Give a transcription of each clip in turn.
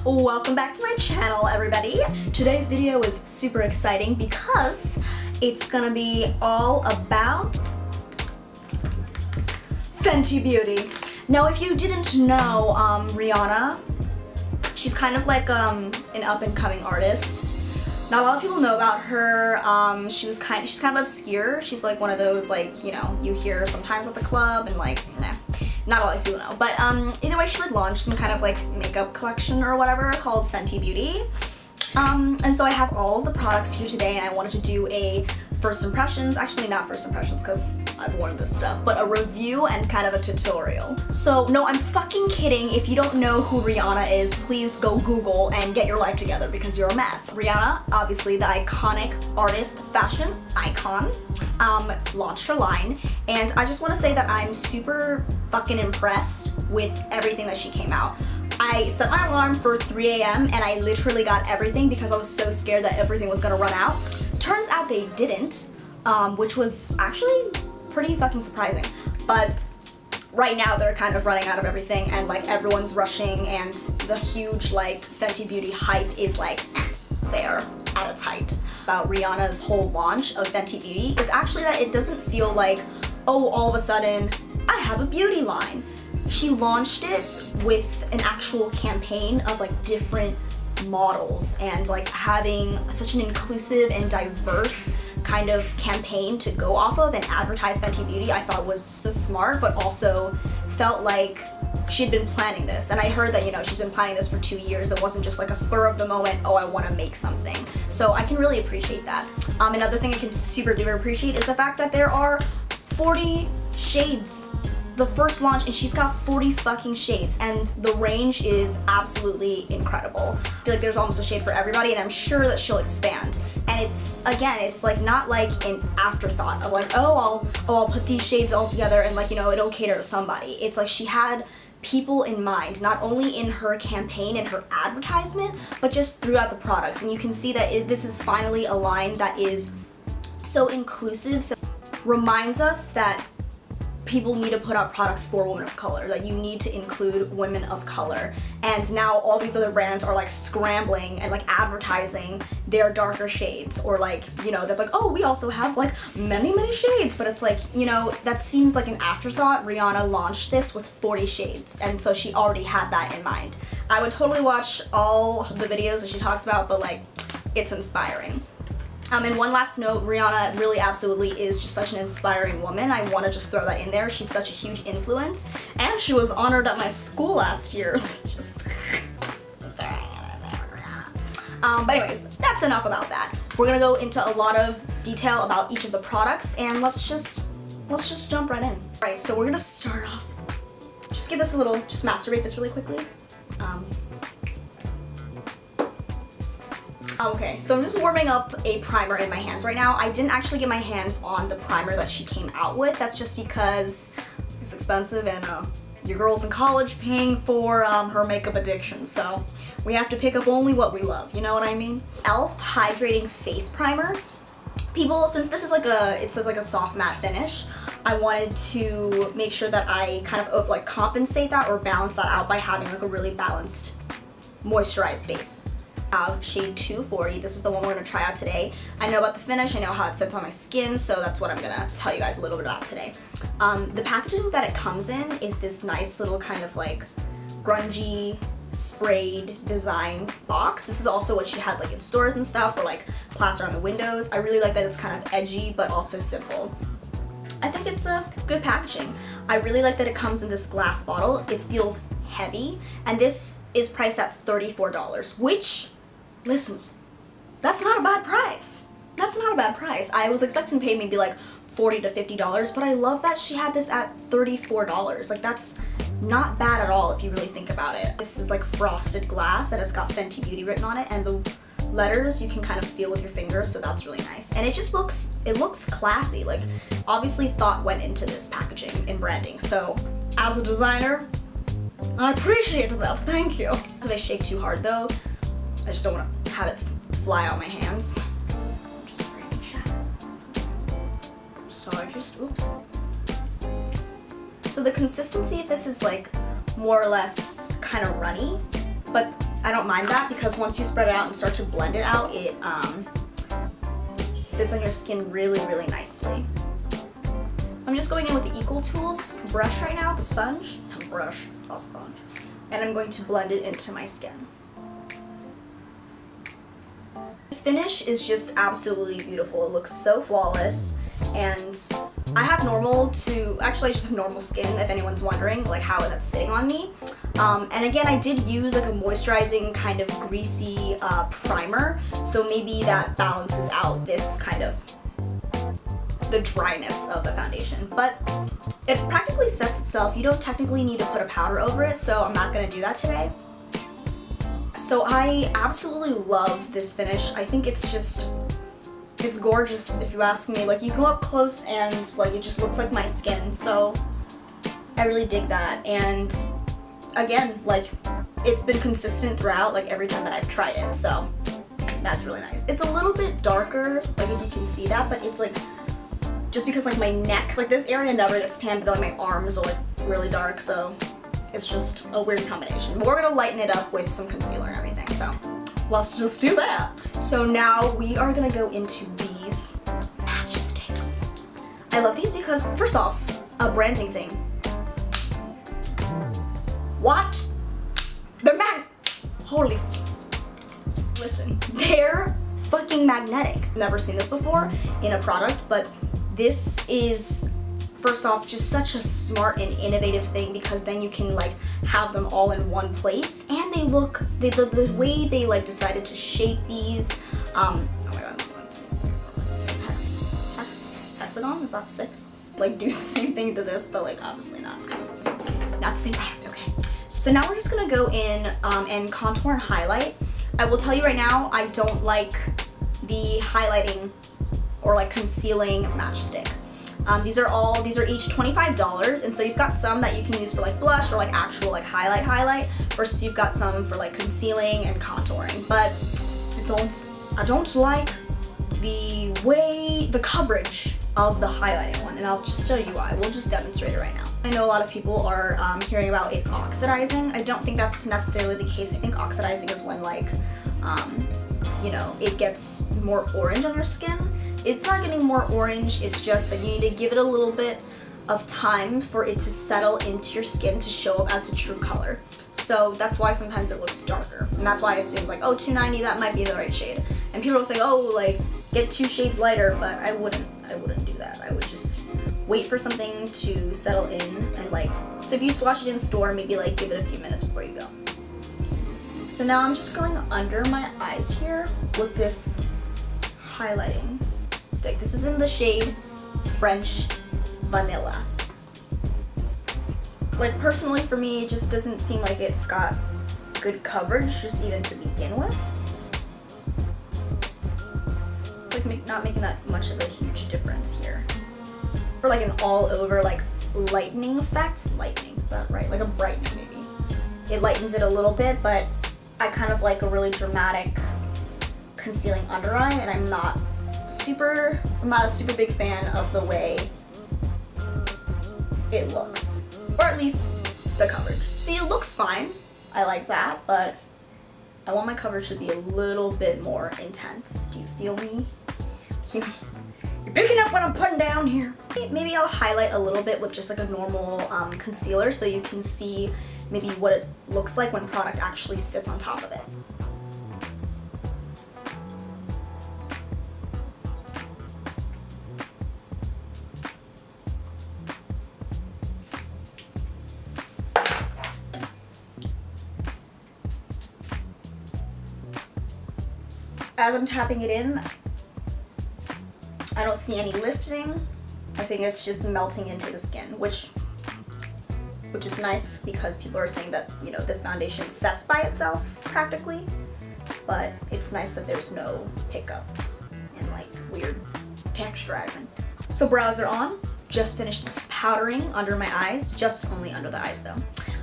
Welcome back to my channel, everybody. Today's video is super exciting because it's gonna be all about Fenty Beauty. Now, if you didn't know, Rihanna, she's kind of like an up-and-coming artist. Not a lot of people know about her. She's kind of obscure. She's like one of those, like, you know, you hear sometimes at the club and like, nah, not a lot of people know. But either way, she like launched some kind of like makeup collection or whatever called Fenty Beauty. And so I have all of the products here today, and I wanted to do a first impressions, actually not first impressions because I've worn this stuff, but a review and kind of a tutorial. So no, I'm fucking kidding. If you don't know who Rihanna is, please go Google and get your life together because you're a mess. Rihanna, obviously the iconic artist, fashion icon, launched her line, and I just want to say that I'm super fucking impressed with everything that she came out. I set my alarm for 3 a.m. and I literally got everything because I was so scared that everything was gonna run out. Turns out they didn't, which was actually pretty fucking surprising. But right now they're kind of running out of everything and like everyone's rushing, and the huge like Fenty Beauty hype is like there at its height. About Rihanna's whole launch of Fenty Beauty is actually that it doesn't feel like, oh, all of a sudden I have a beauty line. She launched it with an actual campaign of like different models and like having such an inclusive and diverse kind of campaign to go off of and advertise Fenty Beauty. I thought was so smart, but also felt like she had been planning this. And I heard that, you know, she's been planning this for 2 years. It wasn't just like a spur of the moment, oh, I want to make something. So I can really appreciate that. Another thing I can super duper appreciate is the fact that there are 40 shades. The first launch, and she's got 40 fucking shades, and the range is absolutely incredible. I feel like there's almost a shade for everybody, and I'm sure that she'll expand. And it's, again, it's like not like an afterthought of like, oh, I'll put these shades all together and like, you know, it'll cater to somebody. It's like she had people in mind, not only in her campaign and her advertisement, but just throughout the products. And you can see that this is finally a line that is so inclusive, so reminds us that people need to put out products for women of color, that you need to include women of color. And now all these other brands are like scrambling and like advertising their darker shades, or like, you know, they're like, oh, we also have like many shades, but it's like, you know, that seems like an afterthought. Rihanna launched this with 40 shades, and so she already had that in mind. I would totally watch all the videos that she talks about, but like, it's inspiring. And one last note, Rihanna really absolutely is just such an inspiring woman. I want to just throw that in there. She's such a huge influence, and she was honored at my school last year. Just throwing it in there. But anyways, that's enough about that. We're gonna go into a lot of detail about each of the products, and let's just jump right in. All right, so we're gonna start off. Just give this a little, just masturbate this really quickly. Okay, so I'm just warming up a primer in my hands right now. I didn't actually get my hands on the primer that she came out with. That's just because it's expensive, and your girl's in college paying for her makeup addiction, so we have to pick up only what we love, you know what I mean? e.l.f. Hydrating Face Primer. People, since this is like it says like a soft matte finish, I wanted to make sure that I kind of like compensate that or balance that out by having like a really balanced moisturized base. Shade 240. This is the one we're going to try out today. I know about the finish, I know how it sits on my skin, so that's what I'm going to tell you guys a little bit about today. The packaging that it comes in is this nice little kind of like grungy sprayed design box. This is also what she had like in stores and stuff, or like plaster on the windows. I really like that it's kind of edgy but also simple. I think it's a good packaging. I really like that it comes in this glass bottle. It feels heavy, and this is priced at $34, which, listen, that's not a bad price. That's not a bad price. I was expecting to pay maybe like $40 to $50, but I love that she had this at $34. Like, that's not bad at all if you really think about it. This is like frosted glass, and it's got Fenty Beauty written on it, and the letters you can kind of feel with your fingers, so that's really nice. And it just looks classy. Like, obviously thought went into this packaging and branding, so as a designer, I appreciate that, thank you. If I shake too hard though, I just don't want to have it fly out my hands. Just breaking shit. So I just, oops. So the consistency of this is like more or less kind of runny, but I don't mind that because once you spread it out and start to blend it out, it sits on your skin really, really nicely. I'm just going in with the Equal Tools brush right now, the sponge. A sponge. And I'm going to blend it into my skin. This finish is just absolutely beautiful. It looks so flawless, and I have actually I just have normal skin, if anyone's wondering like how that's sitting on me. And again, I did use like a moisturizing kind of greasy primer, so maybe that balances out this kind of the dryness of the foundation. But it practically sets itself. You don't technically need to put a powder over it, so I'm not gonna do that today. So I absolutely love this finish. I think it's gorgeous if you ask me. Like, you go up close and like it just looks like my skin, so I really dig that. And again, like, it's been consistent throughout, like every time that I've tried it, so that's really nice. It's a little bit darker, like if you can see that, but it's like just because like my neck, like this area never gets tan, but like my arms are like really dark, so it's just a weird combination. But we're gonna lighten it up with some concealer and everything, so let's just do that. So now we are gonna go into these matchsticks. I love these because, first off, a branding thing. What? They're holy, listen, they're fucking magnetic. Never seen this before in a product, but this is, first off, just such a smart and innovative thing because then you can like have them all in one place, and they look, the way they like decided to shape these, oh my god, hexagon, is that 6? Like, do the same thing to this, but like obviously not because it's not the same product. Okay, so now we're just gonna go in and contour and highlight. I will tell you right now, I don't like the highlighting or like concealing matchstick. These are each $25, and so you've got some that you can use for like blush or like actual like highlight, versus you've got some for like concealing and contouring. But I don't like the coverage of the highlighting one, and I'll just show you why. We'll just demonstrate it right now. I know a lot of people are hearing about it oxidizing. I don't think that's necessarily the case. I think oxidizing is when like, you know, it gets more orange on your skin. It's not getting more orange, it's just that you need to give it a little bit of time for it to settle into your skin to show up as a true color. So that's why sometimes it looks darker. And that's why I assumed like, oh, 290, that might be the right shade. And people will say, oh, like, get 2 shades lighter, but I wouldn't do that. I would just wait for something to settle in, and like, so if you swatch it in store, maybe like give it a few minutes before you go. So now I'm just going under my eyes here with this highlighting stick. This is in the shade French Vanilla. Like, personally for me, it just doesn't seem like it's got good coverage, just even to begin with. It's like not making that much of a huge difference here. For like an all over like lightening effect, is that right? Like a brightening maybe. It lightens it a little bit, but I kind of like a really dramatic concealing under eye, and I'm not a super big fan of the way it looks, or at least the coverage. See, it looks fine, I like that, but I want my coverage to be a little bit more intense. Do you feel me? You're picking up what I'm putting down here. Maybe I'll highlight a little bit with just like a normal concealer, so you can see maybe what it looks like when product actually sits on top of it. As I'm tapping it in, I don't see any lifting. I think it's just melting into the skin, which is nice because people are saying that, you know, this foundation sets by itself practically, but it's nice that there's no pickup and like weird texture dragging. So brows are on. Just finished this powdering under my eyes, just only under the eyes though.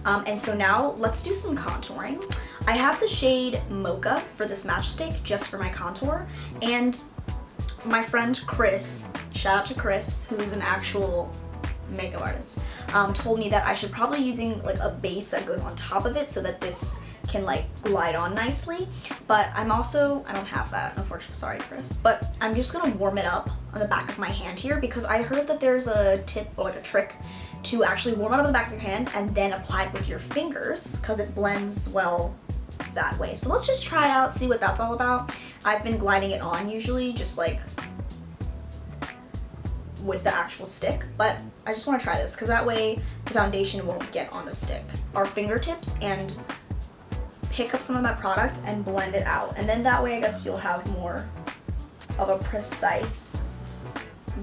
And so now let's do some contouring. I have the shade Mocha for this matchstick just for my contour, and my friend Chris, shout out to Chris, who's an actual makeup artist, told me that I should probably using like a base that goes on top of it so that this can like glide on nicely. But I don't have that, unfortunately, sorry Chris. But I'm just gonna warm it up on the back of my hand here because I heard that there's a tip or like a trick to actually warm it up on the back of your hand and then apply it with your fingers because it blends well that way. So let's just try it out, see what that's all about. I've been gliding it on usually just like with the actual stick, but I just want to try this because that way the foundation won't get on the stick. Our fingertips and pick up some of that product and blend it out, and then that way I guess you'll have more of a precise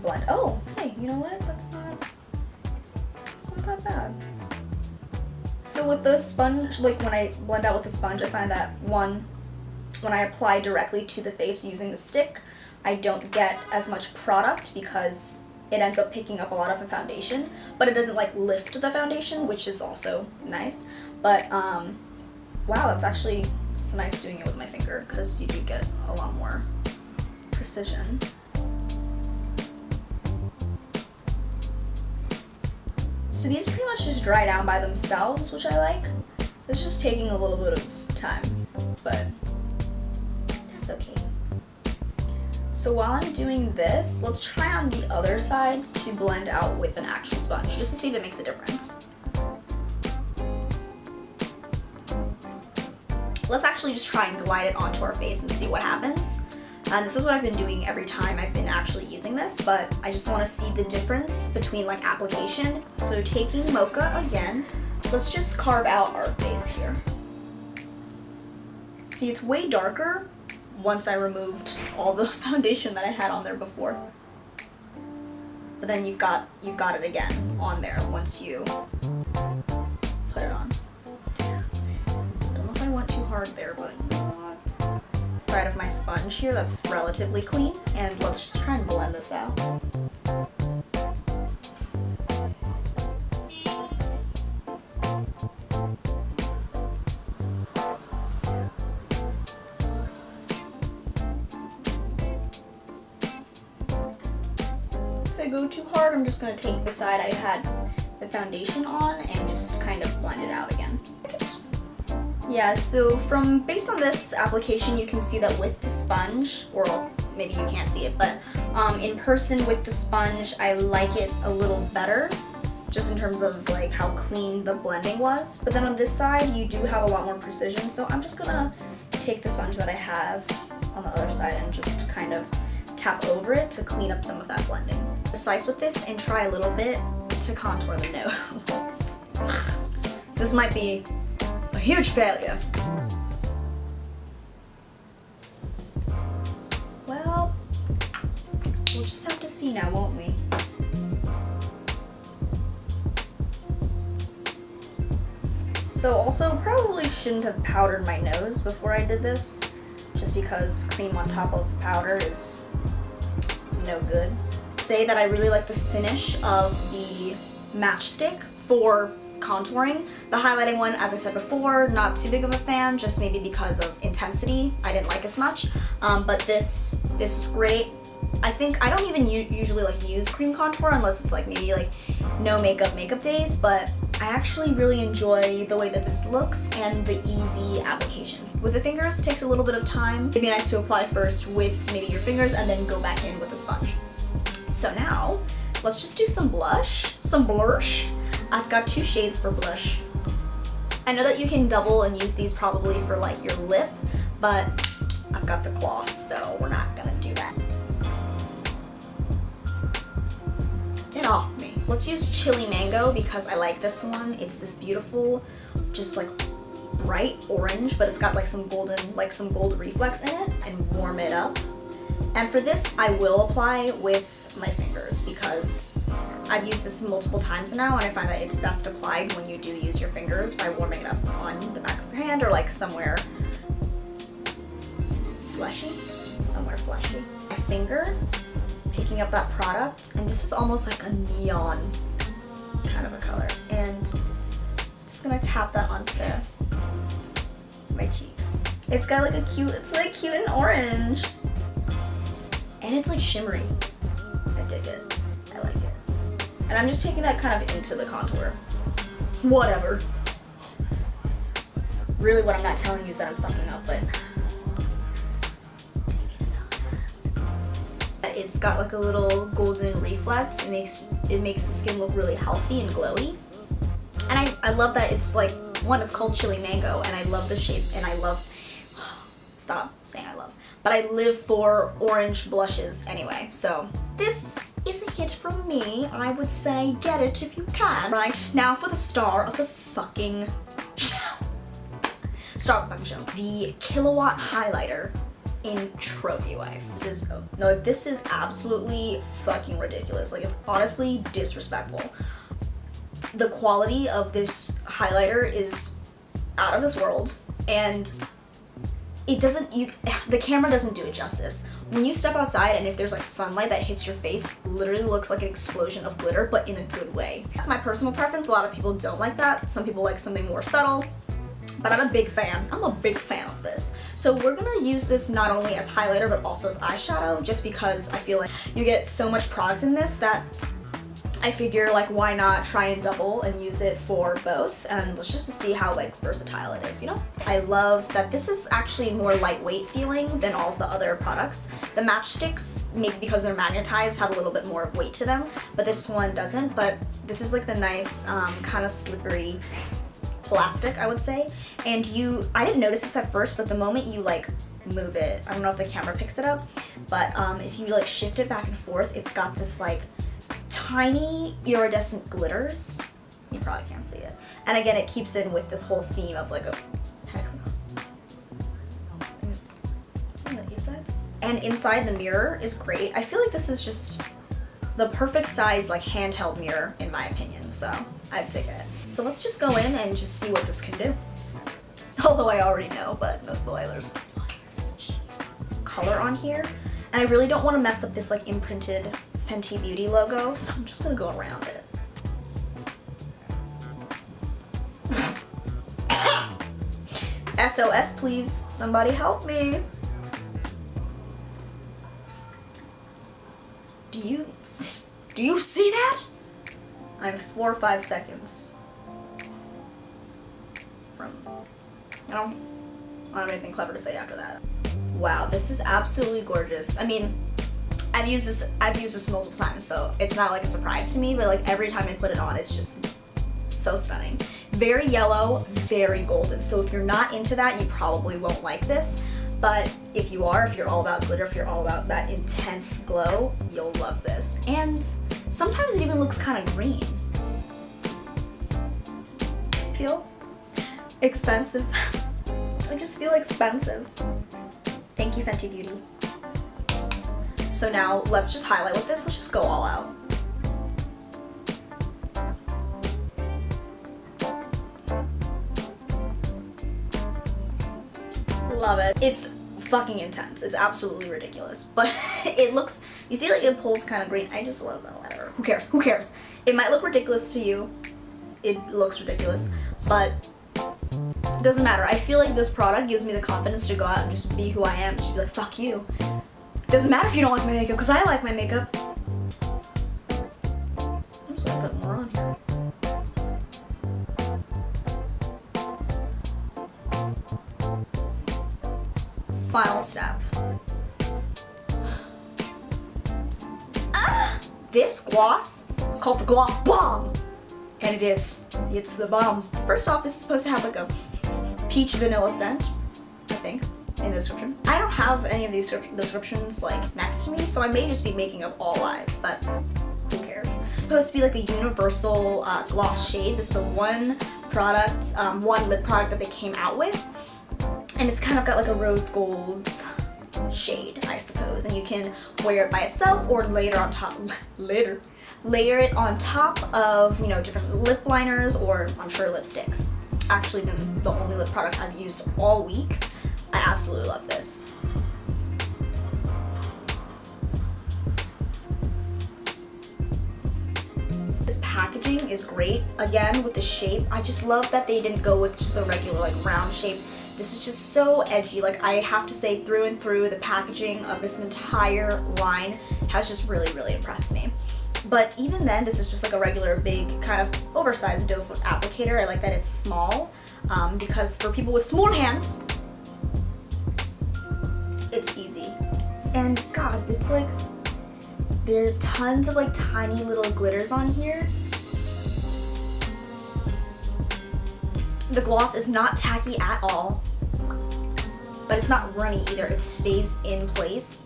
blend. Oh, hey, you know what? It's not that bad. So with the sponge, like when I blend out with the sponge, I find that when I apply directly to the face using the stick, I don't get as much product because it ends up picking up a lot of the foundation, but it doesn't like lift the foundation, which is also nice. But wow, it's nice doing it with my finger because you do get a lot more precision. So these pretty much just dry down by themselves, which I like. It's just taking a little bit of time, but that's okay. So while I'm doing this, let's try on the other side to blend out with an actual sponge, just to see if it makes a difference. Let's actually just try and glide it onto our face and see what happens. And this is what I've been doing every time I've been actually using this, but I just want to see the difference between like application. So taking Mocha again, let's just carve out our face here. See, it's way darker once I removed all the foundation that I had on there before. But then you've got it again on there once you put it on. Don't know if I went too hard there, but you know what? Side of my sponge here that's relatively clean, and let's just try and blend this out. If I go too hard, I'm just going to take the side I had the foundation on and just kind of blend it out again. Yeah, so based on this application, you can see that with the sponge, or well, maybe you can't see it, but in person with the sponge, I like it a little better, just in terms of like how clean the blending was. But then on this side, you do have a lot more precision, so I'm just gonna take the sponge that I have on the other side and just kind of tap over it to clean up some of that blending. Slice with this and try a little bit to contour the nose. This might be a huge failure. Well, we'll just have to see now, won't we? So also probably shouldn't have powdered my nose before I did this, just because cream on top of powder is no good. Say that I really like the finish of the matchstick for contouring. The highlighting one, as I said before, not too big of a fan, just maybe because of intensity. I didn't like as much, but this is great. I think I don't even usually like use cream contour unless it's like maybe like no makeup days, but I actually really enjoy the way that this looks and the easy application. With the fingers, it takes a little bit of time. It'd be nice to apply first with maybe your fingers and then go back in with a sponge. So now, let's just do some blush, some blush. I've got 2 shades for blush. I know that you can double and use these probably for like your lip, but I've got the gloss, so we're not gonna do that. Get off me. Let's use Chili Mango because I like this one. It's this beautiful, just like bright orange, but it's got like some gold reflex in it, and warm it up. And for this, I will apply with my fingers because I've used this multiple times now, and I find that it's best applied when you do use your fingers by warming it up on the back of your hand or like somewhere fleshy. My finger, picking up that product, and this is almost like a neon kind of a color, and just gonna tap that onto my cheeks. It's got like it's like cute and orange, and it's like shimmery. I dig it. I like it. And I'm just taking that kind of into the contour. Whatever. Really what I'm not telling you is that I'm fucking up, but it's got like a little golden reflex. It makes the skin look really healthy and glowy. And I love that it's like, one, it's called Chili Mango, and I love the shape, and I love, stop saying I love, but I live for orange blushes anyway, so this is a hit from me. I would say get it if you can. Right, now for the star of the fucking show. Star of the fucking show. The KILLAWAT highlighter in Trophy Wife. This is absolutely fucking ridiculous. Like, it's honestly disrespectful. The quality of this highlighter is out of this world, and it doesn't, the camera doesn't do it justice. When you step outside and if there's like sunlight that hits your face, it literally looks like an explosion of glitter, but in a good way. That's my personal preference. A lot of people don't like that. Some people like something more subtle, but I'm a big fan. I'm a big fan of this. So we're gonna use this not only as highlighter, but also as eyeshadow, just because I feel like you get so much product in this that I figure, like, why not try and double and use it for both, and let's just to see how like versatile it is, you know? I love that this is actually more lightweight feeling than all of the other products. The Matchsticks, maybe because they're magnetized, have a little bit more of weight to them, but this one doesn't. But this is like the nice kind of slippery plastic, I would say. And I didn't notice this at first, but the moment you like move it, I don't know if the camera picks it up, but if you like shift it back and forth, it's got this like tiny iridescent glitters. You probably can't see it. And again, it keeps in with this whole theme of like a hexagon. And inside the mirror is great. I feel like this is just the perfect size like handheld mirror in my opinion, so I'd take it. So let's just go in and just see what this can do. Although I already know, but no spoilers. No spoilers. Color on here. And I really don't want to mess up this like imprinted Fenty Beauty logo, so I'm just gonna go around it. SOS, please. Somebody help me. Do you see that? I'm 4 or 5 seconds from, I don't have anything clever to say after that. Wow, this is absolutely gorgeous. I mean, I've used this multiple times, so it's not like a surprise to me, but like every time I put it on, it's just so stunning. Very yellow, very golden. So if you're not into that, you probably won't like this. But if you are, if you're all about glitter, if you're all about that intense glow, you'll love this. And sometimes it even looks kind of green. Feel expensive. I just feel expensive. Thank you, Fenty Beauty. So now let's just highlight with this. Let's just go all out. Love it. It's fucking intense. It's absolutely ridiculous. But it looks, you see like it pulls kind of green. I just love that. Whatever. Who cares? Who cares? It might look ridiculous to you. It looks ridiculous, but it doesn't matter. I feel like this product gives me the confidence to go out and just be who I am. Just be like, fuck you. Doesn't matter if you don't like my makeup, because I like my makeup. I'm just gonna put more on here. Final step. This gloss is called the Gloss BAWMB, and it is. It's the bomb. First off, this is supposed to have like a peach vanilla scent, I think, in the description. I don't have any of these descriptions like next to me, so I may just be making up all lies, but who cares? It's supposed to be like a universal gloss shade. This is the one product, one lip product that they came out with, and it's kind of got like a rose gold shade, I suppose, and you can wear it by itself or layer on top, layer it on top of, you know, different lip liners or I'm sure lipsticks. Actually been the only lip product I've used all week. I absolutely love this. This packaging is great. Again, with the shape, I just love that they didn't go with just the regular like round shape. This is just so edgy. Like, I have to say, through and through, the packaging of this entire line has just really, really impressed me. But even then, this is just like a regular big kind of oversized doe foot applicator. I like that it's small because for people with small hands, it's easy. And God, it's like, there are tons of like tiny little glitters on here. The gloss is not tacky at all, but it's not runny either. It stays in place.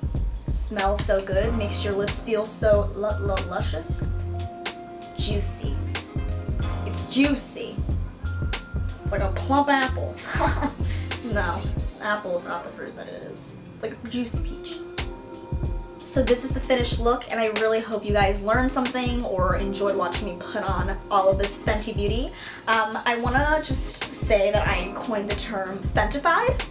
It smells so good, makes your lips feel so luscious. Juicy. It's juicy. It's like a plump apple. No, apple is not the fruit that it is. It's like a juicy peach. So this is the finished look, and I really hope you guys learned something or enjoyed watching me put on all of this Fenty Beauty. I want to just say that I coined the term Fentified.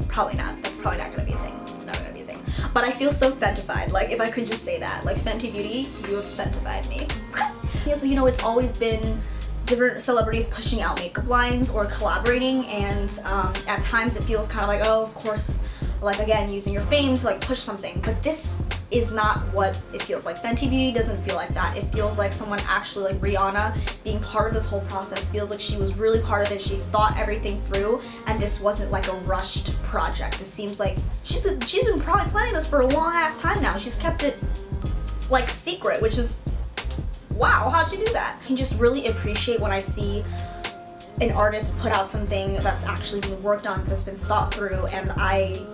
Probably not. That's probably not going to be a thing. It's never going to be a thing. But I feel so Fentified. Like, if I could just say that. Like, Fenty Beauty, you have Fentified me. Yeah, so, you know, it's always been different celebrities pushing out makeup lines or collaborating, and at times it feels kind of like, oh, of course, like, again, using your fame to like push something, but this is not what it feels like. Fenty Beauty doesn't feel like that. It feels like someone actually, like Rihanna, being part of this whole process, feels like she was really part of it. She thought everything through, and this wasn't like a rushed project. It seems like she's been probably planning this for a long ass time now. She's kept it like secret, which is, wow, how'd you do that? I can just really appreciate when I see an artist put out something that's actually been worked on, that's been thought through, and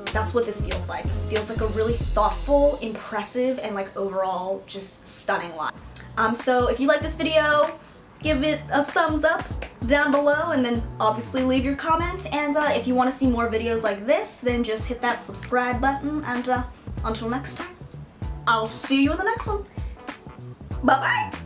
that's what this feels like. It feels like a really thoughtful, impressive, and like overall just stunning line. So if you like this video, give it a thumbs up down below, and then obviously leave your comment, and if you want to see more videos like this, then just hit that subscribe button, and until next time, I'll see you in the next one. Bye-bye!